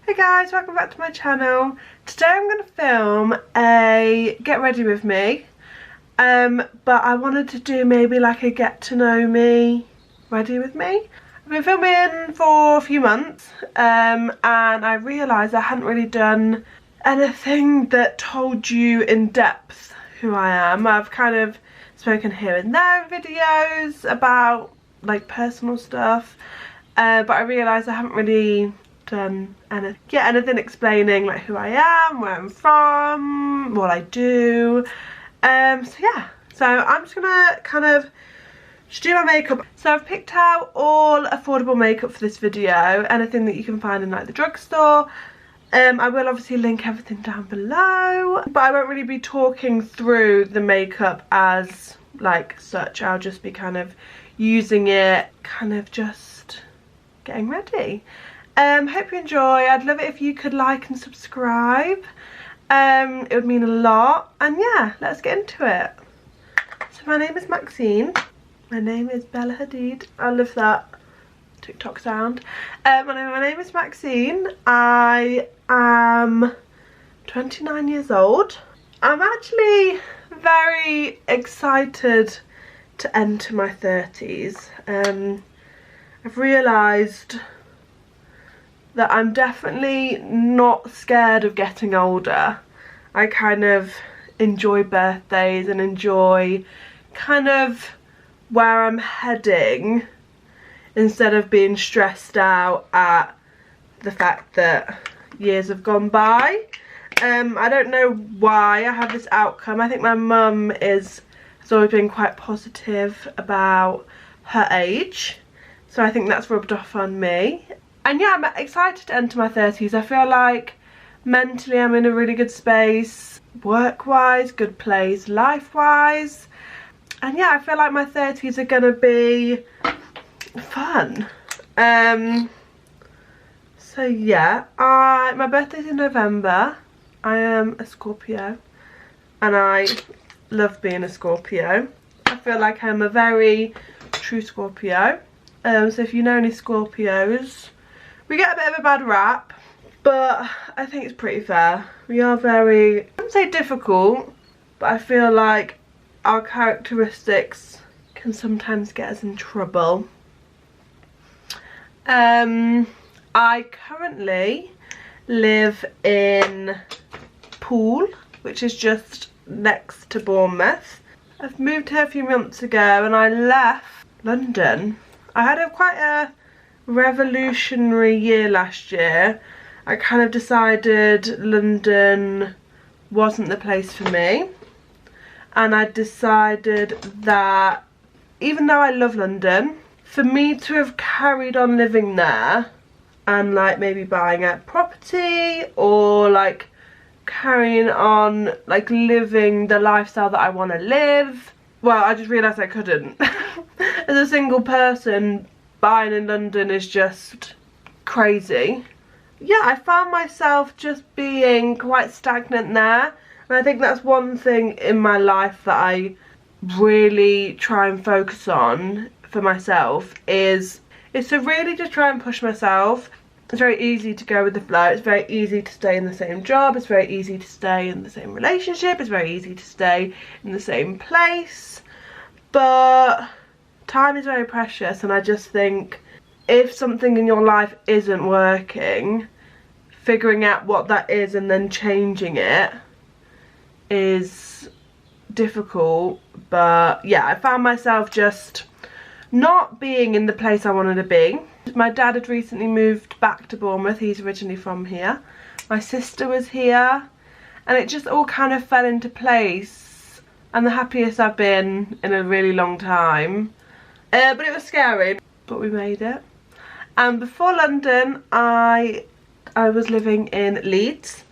Hey guys, welcome back to my channel. Today I'm going to film a get ready with me, but I wanted to do maybe like a get to know me ready with me. I've been filming for a few months and I realised I hadn't really done anything that told you in depth who I am. I've kind of spoken here and there in videos about like personal stuff, but I realised I haven't really done anything explaining like who I am, where I'm from, what I do. So yeah, so I'm just gonna kind of just do my makeup. So I've picked out all affordable makeup for this video, anything that you can find in like the drugstore. I will obviously link everything down below, but I won't really be talking through the makeup as like such. I'll just be kind of using it, kind of just getting ready. Hope you enjoy. I'd love it if you could like and subscribe. It would mean a lot. And yeah, let's get into it. So my name is Maxine. My name is Bella Hadid. I love that TikTok sound. My name is Maxine. I am 29 years old. I'm actually very excited to enter my 30s. I've realised that I'm definitely not scared of getting older. I kind of enjoy birthdays and enjoy kind of where I'm heading instead of being stressed out at the fact that years have gone by. I don't know why I have this outcome. I think my mum has always been quite positive about her age, so I think that's rubbed off on me. And yeah, I'm excited to enter my 30s. I feel like mentally I'm in a really good space, work-wise, good place, life-wise. And yeah, I feel like my 30s are gonna be fun. So yeah, my birthday's in November. I am a Scorpio and I love being a Scorpio. I feel like I'm a very true Scorpio. So if you know any Scorpios, we get a bit of a bad rap, but I think it's pretty fair. We are very, I wouldn't say difficult, but I feel like our characteristics can sometimes get us in trouble. I currently live in Poole, which is just next to Bournemouth. I've moved here a few months ago and I left London. I had quite a revolutionary year last year. I kind of decided London wasn't the place for me, and I decided that even though I love London, for me to have carried on living there and like maybe buying a property or like carrying on like living the lifestyle that I want to live, well, I just realised I couldn't. As a single person, buying in London is just crazy. Yeah, I found myself just being quite stagnant there, and I think that's one thing in my life that I really try and focus on for myself is to really just try and push myself. It's very easy to go with the flow. It's very easy to stay in the same job. It's very easy to stay in the same relationship. It's very easy to stay in the same place. But time is very precious, and I just think if something in your life isn't working, figuring out what that is and then changing it is difficult. But yeah, I found myself just not being in the place I wanted to be. My dad had recently moved back to Bournemouth. He's originally from here. My sister was here, and it just all kind of fell into place. I'm the happiest I've been in a really long time. But it was scary, but we made it. And before London, I was living in Leeds.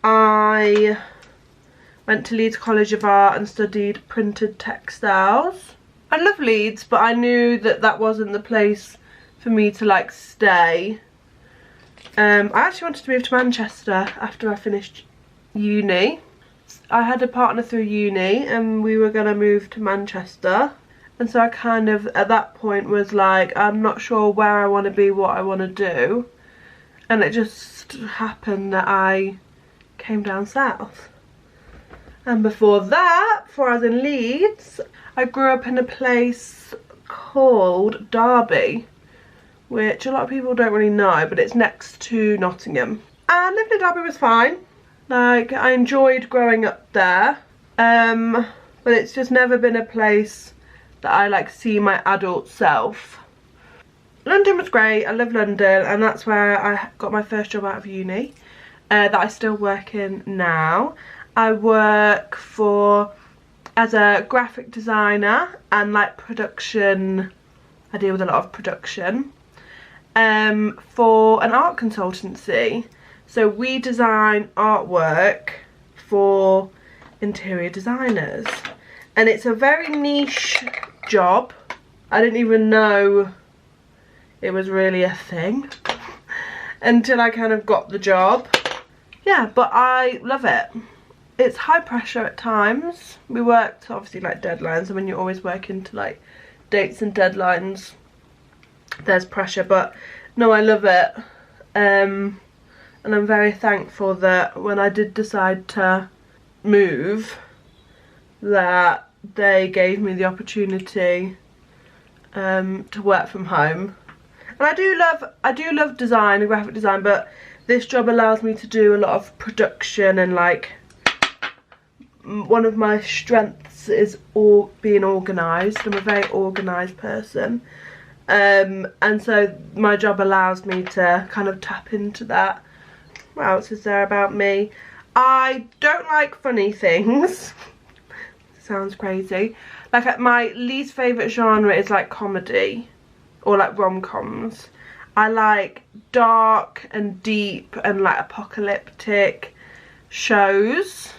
I went to Leeds College of Art and studied printed textiles. I love Leeds, but I knew that that wasn't the place for me to like stay. I actually wanted to move to Manchester after I finished uni. I had a partner through uni and we were gonna move to Manchester, and so I kind of at that point was like, I'm not sure where I want to be, what I want to do. and it just happened that I came down south. And before that, before I was in Leeds, I grew up in a place called Derby, which a lot of people don't really know, but it's next to Nottingham. And living in Derby was fine. Like, I enjoyed growing up there, but it's just never been a place that I like see my adult self. London was great. I love London, and that's where I got my first job out of uni, that I still work in now. I work as a graphic designer and like production. I deal with a lot of production for an art consultancy. So we design artwork for interior designers, and it's a very niche job. I didn't even know it was really a thing until I kind of got the job. Yeah, but I love it. It's high pressure at times. We worked obviously like deadlines, and when you're always working to like dates and deadlines, there's pressure, but no, I love it. And I'm very thankful that when I did decide to move, that they gave me the opportunity to work from home. And I do love design and graphic design, but this job allows me to do a lot of production, and like one of my strengths is being organised. I'm a very organised person, and so my job allows me to kind of tap into that. What else is there about me? I don't like funny things. Sounds crazy. Like, my least favourite genre is like comedy or like rom-coms. I like dark and deep and like apocalyptic shows,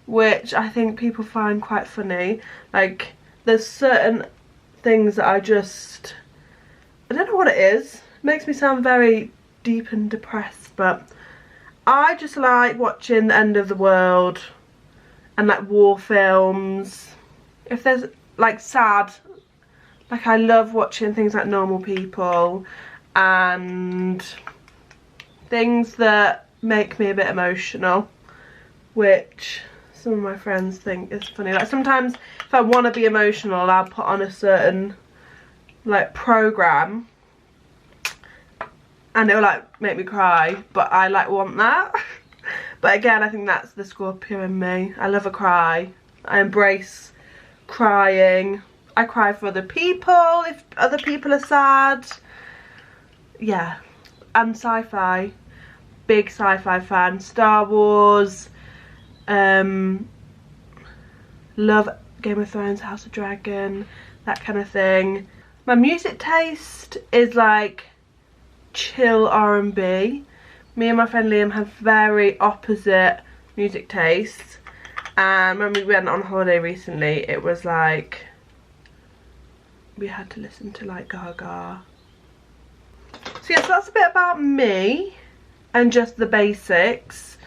which I think people find quite funny. Like, there's certain things that I don't know what it is. It makes me sound very deep and depressed, but I just like watching the end of the world and like war films. If there's like sad, like I love watching things like Normal People and things that make me a bit emotional, which some of my friends think is funny. Like, sometimes if I want to be emotional, I'll put on a certain like program and it'll like make me cry, but I like want that. But again, I think that's the Scorpio in me. I love a cry. I embrace crying. I cry for other people if other people are sad. Yeah. And sci-fi. Big sci-fi fan. Star Wars. Love Game of Thrones, House of Dragon, that kind of thing. My music taste is like chill R&B. Me and my friend Liam have very opposite music tastes, and when we went on holiday recently, it was like we had to listen to like Gaga. So yes, that's a bit about me and just the basics.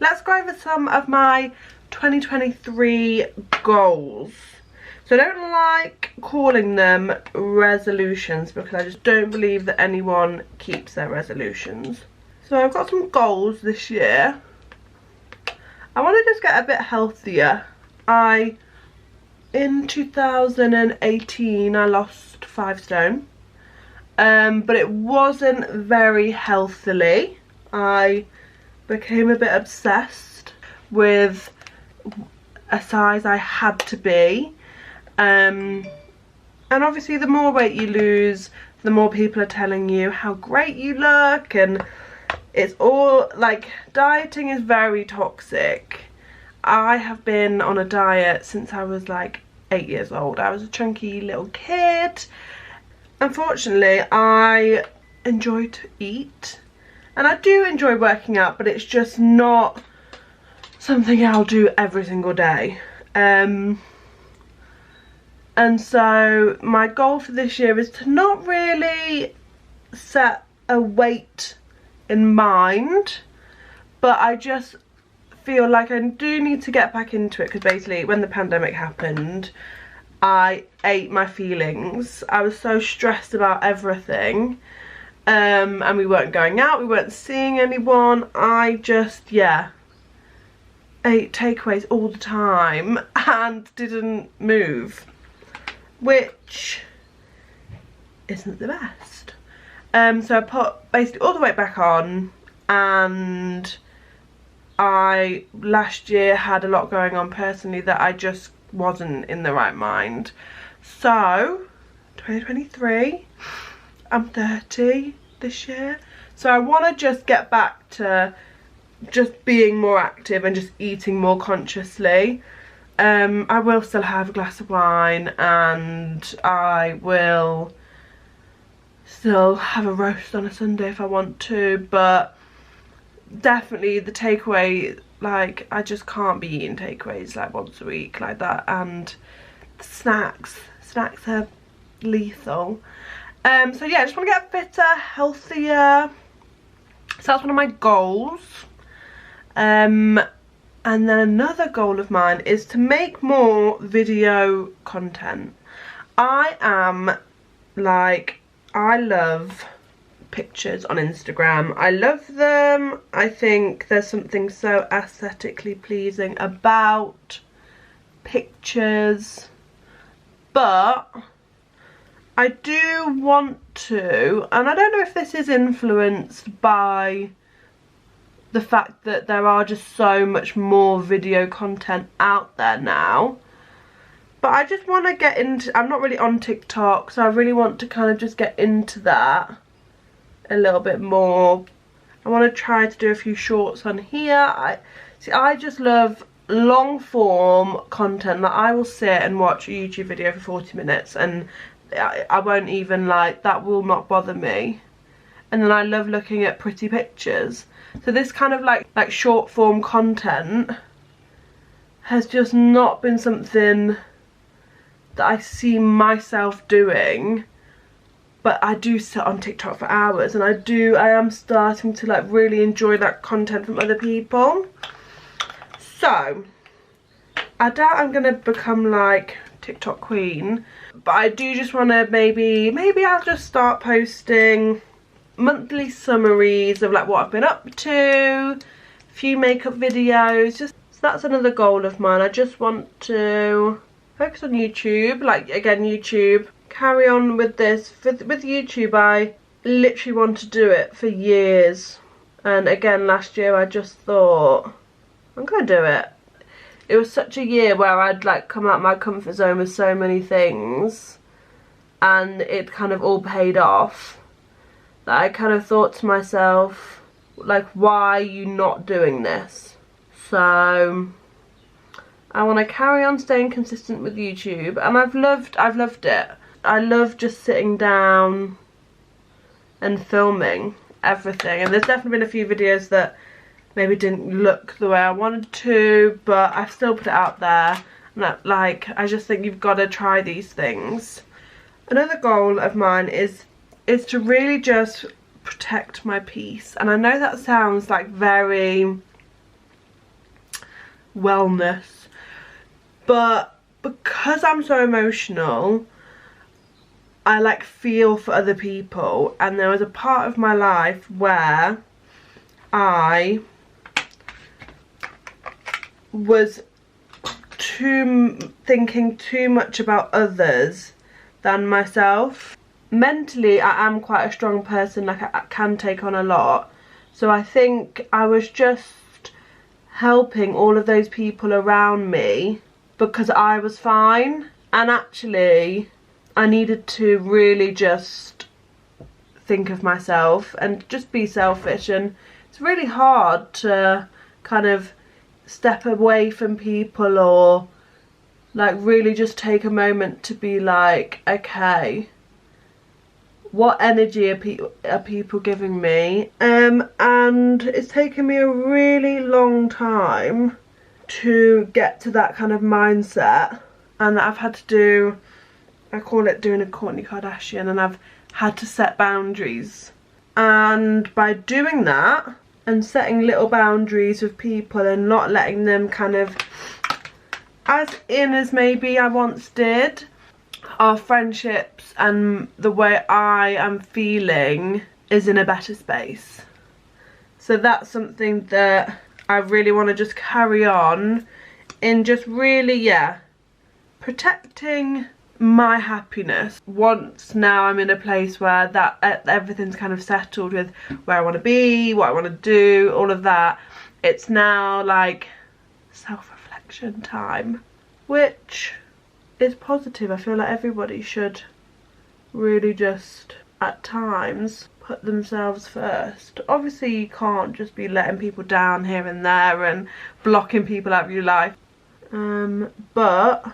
Let's go over some of my 2023 goals. So I don't like calling them resolutions because I just don't believe that anyone keeps their resolutions. So I've got some goals this year. I want to just get a bit healthier. In 2018 I lost 5 stone, but it wasn't very healthily. I became a bit obsessed with a size I had to be, and obviously the more weight you lose, the more people are telling you how great you look, and it's all like, dieting is very toxic. I have been on a diet since I was like 8 years old. I was a chunky little kid. Unfortunately, I enjoy to eat, and I do enjoy working out, but it's just not something I'll do every single day. And so my goal for this year is to not really set a weight in mind, but I just feel like I do need to get back into it, because basically when the pandemic happened, I ate my feelings. I was so stressed about everything, and we weren't going out, we weren't seeing anyone. I just, yeah, ate takeaways all the time and didn't move, which isn't the best. So I put basically all the weight back on, and I last year had a lot going on personally that I just wasn't in the right mind. So 2023, I'm 30 this year, so I want to just get back to just being more active and just eating more consciously. I will still have a glass of wine, and I will still have a roast on a Sunday if I want to, but definitely the takeaway, like, I just can't be eating takeaways like once a week like that, and the snacks are lethal. So yeah, I just want to get fitter, healthier, so that's one of my goals. And then another goal of mine is to make more video content. I love pictures on Instagram. I love them. I think there's something so aesthetically pleasing about pictures, but I do want to, and I don't know if this is influenced by the fact that there are just so much more video content out there now, but I just want to get into, I'm not really on TikTok, so I really want to kind of just get into that a little bit more. I want to try to do a few shorts on here. I just love long form content. Like, I will sit and watch a YouTube video for 40 minutes and I won't even, like, that will not bother me. And then I love looking at pretty pictures. So this kind of like short form content has just not been something that I see myself doing, but I do sit on TikTok for hours, and I am starting to like really enjoy that content from other people. So I doubt I'm gonna become like TikTok queen, but I do just want to maybe I'll just start posting monthly summaries of like what I've been up to, a few makeup videos, just so that's another goal of mine. I just want to focus on YouTube, like, again, YouTube, carry on with this. With YouTube, I literally want to do it for years, and again last year I just thought I'm gonna do it. It was such a year where I'd like come out of my comfort zone with so many things, and it kind of all paid off. That I kind of thought to myself, like, why are you not doing this? So I want to carry on staying consistent with YouTube, and I've loved it. I love just sitting down and filming everything, and there's definitely been a few videos that maybe didn't look the way I wanted to, but I've still put it out there. And that, like, I just think you've got to try these things. Another goal of mine is to really just protect my peace. And I know that sounds like very wellness, but because I'm so emotional, I like feel for other people, and there was a part of my life where I was thinking too much about others than myself. Mentally, I am quite a strong person, like I can take on a lot. So I think I was just helping all of those people around me because I was fine. And actually, I needed to really just think of myself and just be selfish. And it's really hard to kind of step away from people, or like really just take a moment to be like, okay, what energy are people giving me? And it's taken me a really long time to get to that kind of mindset, and I've had to do, I call it doing a Kourtney Kardashian, and I've had to set boundaries. And by doing that and setting little boundaries with people and not letting them kind of as in as maybe I once did, our friendships and the way I am feeling is in a better space. So that's something that I really want to just carry on in, just really, yeah, protecting my happiness. Once now I'm in a place where that everything's kind of settled with where I want to be, what I want to do, all of that. It's now like self-reflection time, which is positive. I feel like everybody should really just at times put themselves first. Obviously you can't just be letting people down here and there and blocking people out of your life, but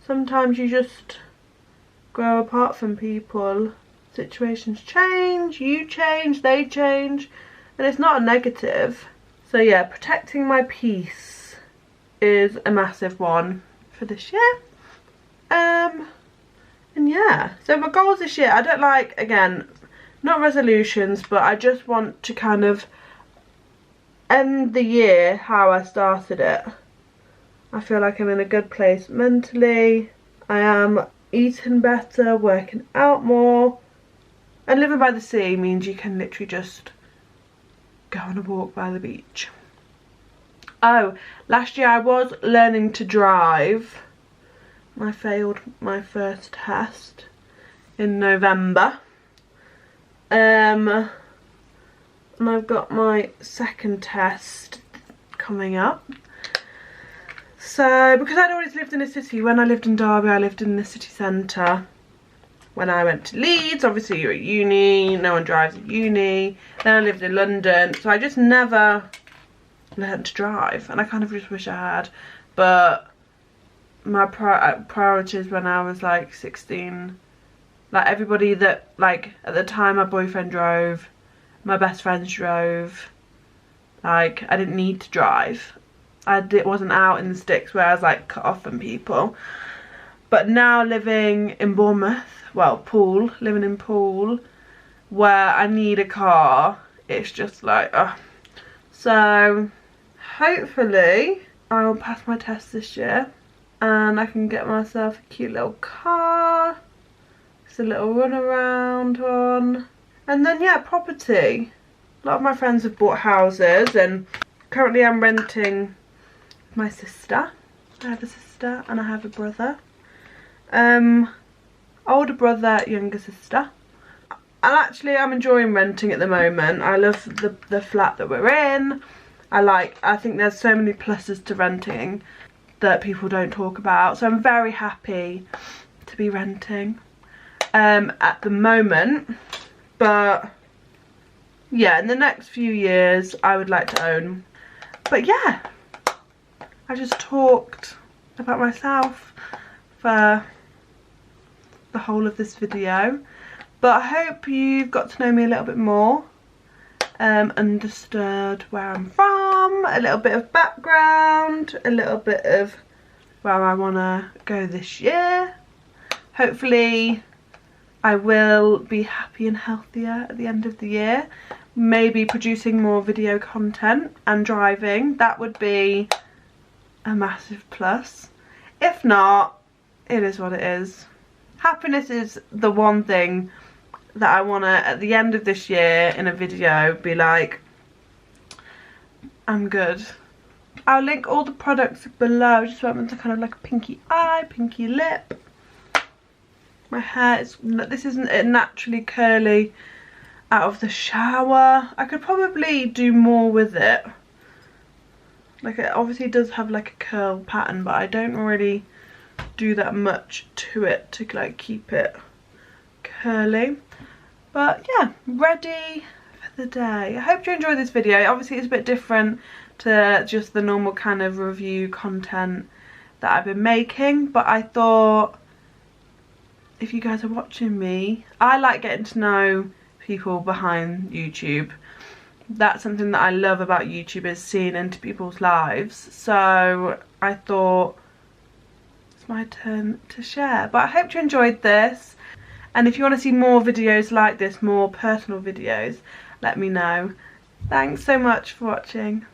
sometimes you just grow apart from people. Situations change, you change, they change, and it's not a negative. So yeah, protecting my peace is a massive one for this year. And yeah, so my goals this year, I don't like, again, not resolutions, but I just want to kind of end the year how I started it. I feel like I'm in a good place mentally. I am eating better, working out more, and living by the sea means you can literally just go on a walk by the beach. Oh, last year I was learning to drive. I failed my first test in November. And I've got my second test coming up. So, because I'd always lived in a city, when I lived in Derby, I lived in the city centre. When I went to Leeds, obviously you're at uni, no one drives at uni. Then I lived in London, so I just never learnt to drive, and I kind of just wish I had. But my priorities when I was like 16, like everybody that, like at the time my boyfriend drove, my best friends drove, like I didn't need to drive. It wasn't out in the sticks where I was like cut off from people. But now living in Bournemouth, well, Poole, living in Poole, where I need a car, it's just like, ugh. So hopefully I will pass my test this year and I can get myself a cute little car, just a little run around on. And then yeah, property. A lot of my friends have bought houses, and currently I'm renting my sister. I have a sister and I have a brother. Older brother, younger sister. And actually I'm enjoying renting at the moment. I love the flat that we're in. I think there's so many pluses to renting that people don't talk about. So I'm very happy to be renting at the moment. But yeah, in the next few years I would like to own. But yeah, I just talked about myself for the whole of this video, but I hope you've got to know me a little bit more, understood where I'm from, a little bit of background, a little bit of where I want to go this year. Hopefully I will be happy and healthier at the end of the year, maybe producing more video content and driving. That would be a massive plus. If not, it is what it is. Happiness is the one thing that I want to, at the end of this year in a video, be like, I'm good. I'll link all the products below. I just went with kind of like a pinky eye, pinky lip. My hair is, this isn't it naturally curly out of the shower. I could probably do more with it. Like it obviously does have like a curl pattern, but I don't really do that much to it to like keep it curly. But yeah, ready for the day. I hope you enjoyed this video. Obviously it's a bit different to just the normal kind of review content that I've been making, but I thought if you guys are watching me, I like getting to know people behind YouTube. That's something that I love about YouTube, is seeing into people's lives. So I thought it's my turn to share. But I hope you enjoyed this, and if you want to see more videos like this, more personal videos, let me know. Thanks so much for watching.